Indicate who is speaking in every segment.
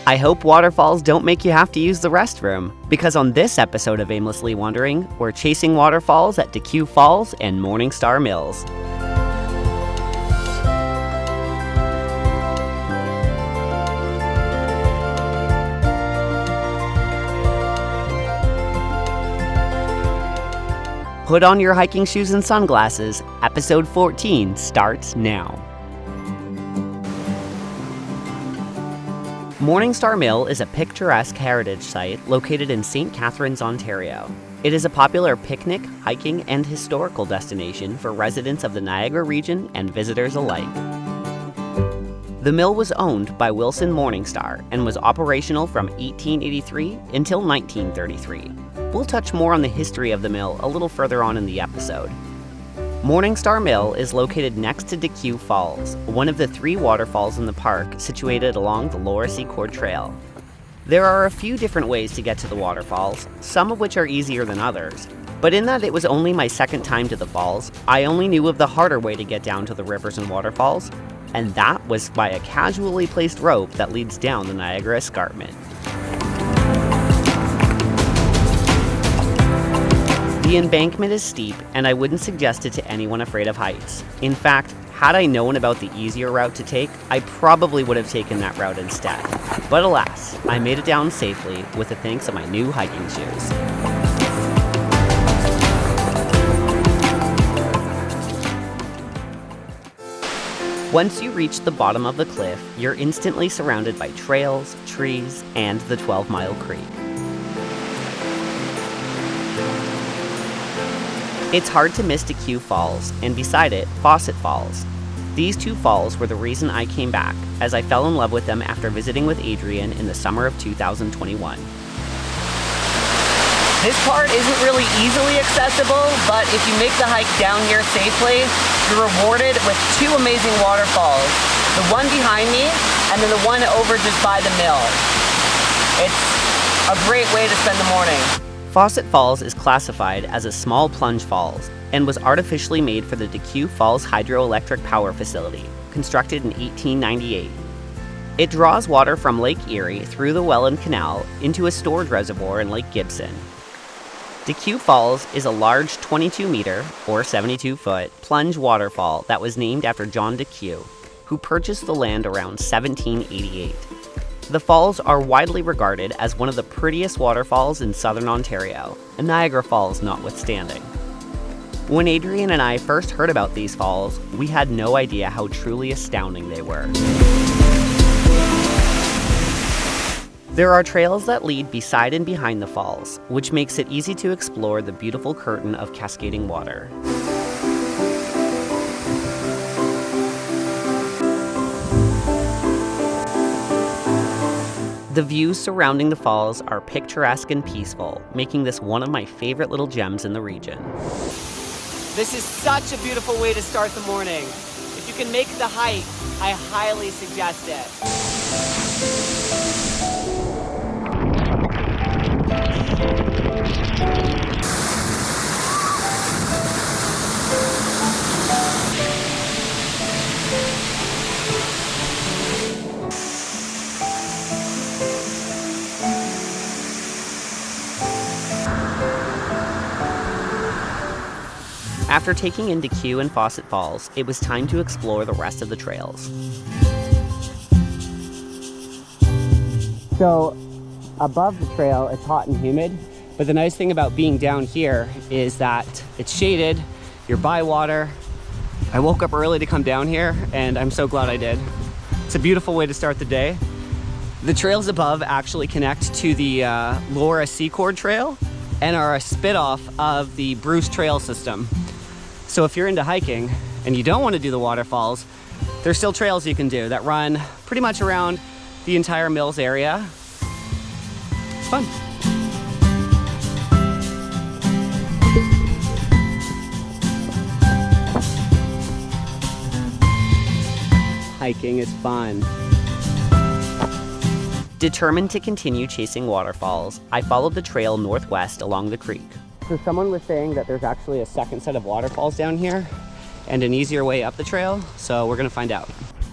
Speaker 1: I hope waterfalls don't make you have to use the restroom, because on this episode of Aimlessly Wandering, we're chasing waterfalls at DeCew Falls and Morningstar Mills. Put on your hiking shoes and sunglasses. Episode 14 starts now. Morningstar Mill is a picturesque heritage site located in St. Catharines, Ontario. It is a popular picnic, hiking, and historical destination for residents of the Niagara region and visitors alike. The mill was owned by Wilson Morningstar and was operational from 1883 until 1933. We'll touch more on the history of the mill a little further on in the episode. Morningstar Mill is located next to DeCew Falls, one of the 3 waterfalls in the park situated along the Lower Secord Trail. There are a few different ways to get to the waterfalls, some of which are easier than others. But in that it was only my second time to the falls, I only knew of the harder way to get down to the rivers and waterfalls, and that was by a casually placed rope that leads down the Niagara escarpment. The embankment is steep, and I wouldn't suggest it to anyone afraid of heights. In fact, had I known about the easier route to take, I probably would have taken that route instead. But alas, I made it down safely with the thanks of my new hiking shoes. Once you reach the bottom of the cliff, you're instantly surrounded by trails, trees, and the 12-mile creek. It's hard to miss DeCew Falls, and beside it, Faucet Falls. These 2 falls were the reason I came back, as I fell in love with them after visiting with Adrian in the summer of 2021. This part isn't really easily accessible, but if you make the hike down here safely, you're rewarded with 2 amazing waterfalls. The one behind me, and then the one over just by the mill. It's a great way to spend the morning. Faucet Falls is classified as a small plunge falls and was artificially made for the DeCew Falls hydroelectric power facility, constructed in 1898. It draws water from Lake Erie through the Welland Canal into a storage reservoir in Lake Gibson. DeCew Falls is a large 22-meter, or 72-foot, plunge waterfall that was named after John DeCou, who purchased the land around 1788. The falls are widely regarded as one of the prettiest waterfalls in southern Ontario, and Niagara Falls notwithstanding. When Adrian and I first heard about these falls, we had no idea how truly astounding they were. There are trails that lead beside and behind the falls, which makes it easy to explore the beautiful curtain of cascading water. The views surrounding the falls are picturesque and peaceful, making this one of my favorite little gems in the region. This is such a beautiful way to start the morning. If you can make the hike, I highly suggest it. After taking in DeCew and Faucet Falls, it was time to explore the rest of the trails. So, above the trail, it's hot and humid, but the nice thing about being down here is that it's shaded, you're by water. I woke up early to come down here, and I'm so glad I did. It's a beautiful way to start the day. The trails above actually connect to the Lower Secord Trail and are a spit-off of the Bruce Trail system. So if you're into hiking and you don't want to do the waterfalls, there's still trails you can do that run pretty much around the entire Mills area. It's fun. Hiking is fun. Determined to continue chasing waterfalls, I followed the trail northwest along the creek. So someone was saying that there's actually a second set of waterfalls down here and an easier way up the trail, so we're gonna find out.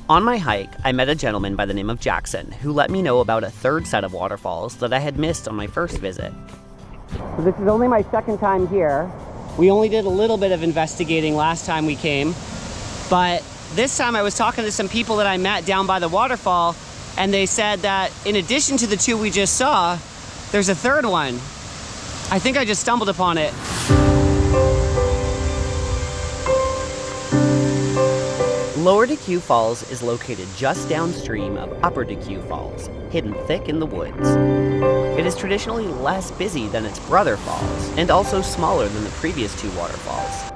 Speaker 1: On my hike, I met a gentleman by the name of Jackson who let me know about a third set of waterfalls that I had missed on my first visit. So this is only my second time here. We only did a little bit of investigating last time we came, but this time I was talking to some people that I met down by the waterfall, and they said that in addition to the two we just saw, there's a third one. I think I just stumbled upon it. Lower DeCew Falls is located just downstream of Upper DeCew Falls, hidden thick in the woods. It is traditionally less busy than its brother falls, and also smaller than the previous two waterfalls.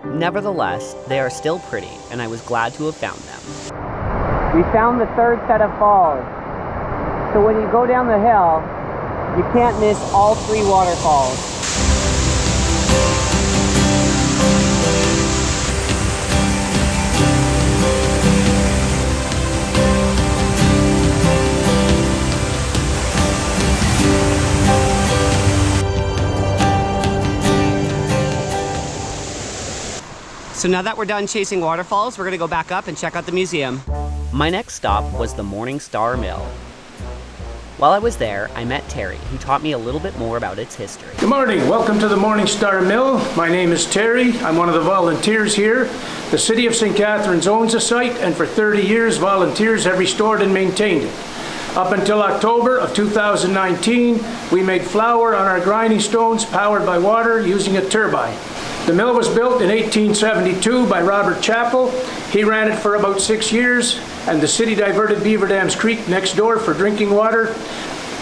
Speaker 1: Nevertheless, they are still pretty, and I was glad to have found them. We found the third set of falls. So when you go down the hill, you can't miss all three waterfalls. So now that we're done chasing waterfalls, we're gonna go back up and check out the museum. My next stop was the Morningstar Mill. While I was there, I met Terry, who taught me a little bit more about its history.
Speaker 2: Good morning, welcome to the Morningstar Mill. My name is Terry, I'm one of the volunteers here. The City of St. Catharines owns the site, and for 30 years, volunteers have restored and maintained it. Up until October of 2019, we made flour on our grinding stones powered by water using a turbine. The mill was built in 1872 by Robert Chappell. He ran it for about 6 years, and the city diverted Beaver Dams Creek next door for drinking water.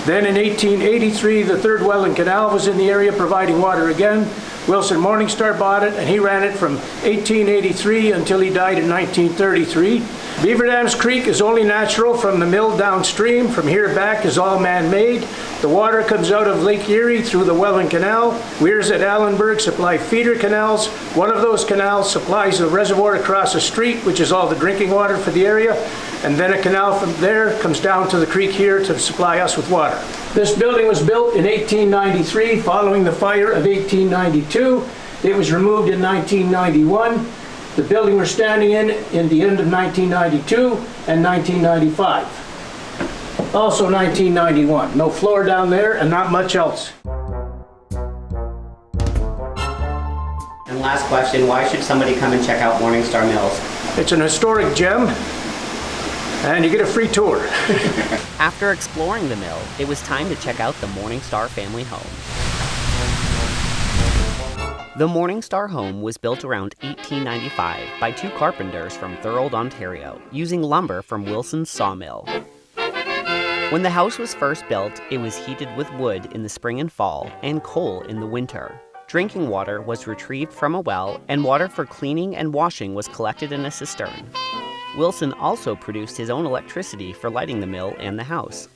Speaker 2: Then in 1883, the third Welland Canal was in the area providing water again. Wilson Morningstar bought it, and he ran it from 1883 until he died in 1933. Beaver Dams Creek is only natural from the mill downstream. From here back is all man-made. The water comes out of Lake Erie through the Welland Canal. Weirs at Allenburg supply feeder canals. One of those canals supplies a reservoir across the street, which is all the drinking water for the area. And then a canal from there comes down to the creek here to supply us with water. This building was built in 1893 following the fire of 1892. It was removed in 1991. The building we're standing in the end of 1992 and 1995. Also 1991. No floor down there and not much else.
Speaker 1: And last question, why should somebody come and check out Morningstar Mills?
Speaker 2: It's an historic gem, and you get a free tour.
Speaker 1: After exploring the mill, it was time to check out the Morningstar family home. The Morningstar home was built around 1895 by two carpenters from Thorold, Ontario, using lumber from Wilson's sawmill. When the house was first built, it was heated with wood in the spring and fall and coal in the winter. Drinking water was retrieved from a well, and water for cleaning and washing was collected in a cistern. Wilson also produced his own electricity for lighting the mill and the house.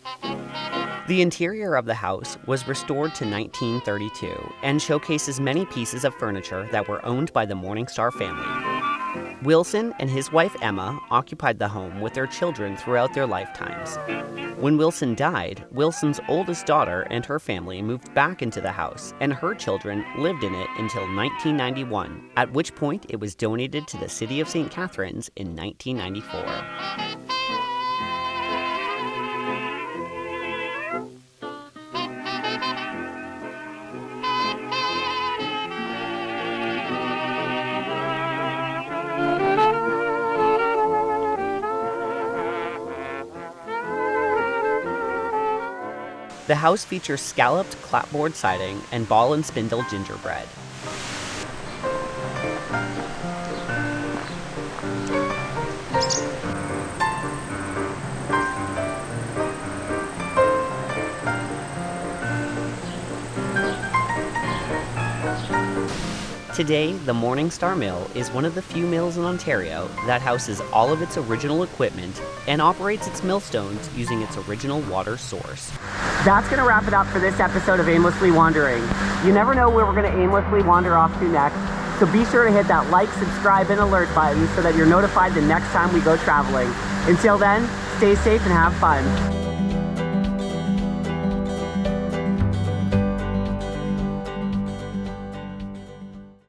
Speaker 1: The interior of the house was restored to 1932 and showcases many pieces of furniture that were owned by the Morningstar family. Wilson and his wife Emma occupied the home with their children throughout their lifetimes. When Wilson died, Wilson's oldest daughter and her family moved back into the house, and her children lived in it until 1991, at which point it was donated to the City of St. Catharines in 1994. The house features scalloped clapboard siding and ball and spindle gingerbread. Today, the Morningstar Mill is one of the few mills in Ontario that houses all of its original equipment and operates its millstones using its original water source. That's going to wrap it up for this episode of Aimlessly Wandering. You never know where we're going to aimlessly wander off to next, so be sure to hit that like, subscribe, and alert button so that you're notified the next time we go traveling. Until then, stay safe and have fun.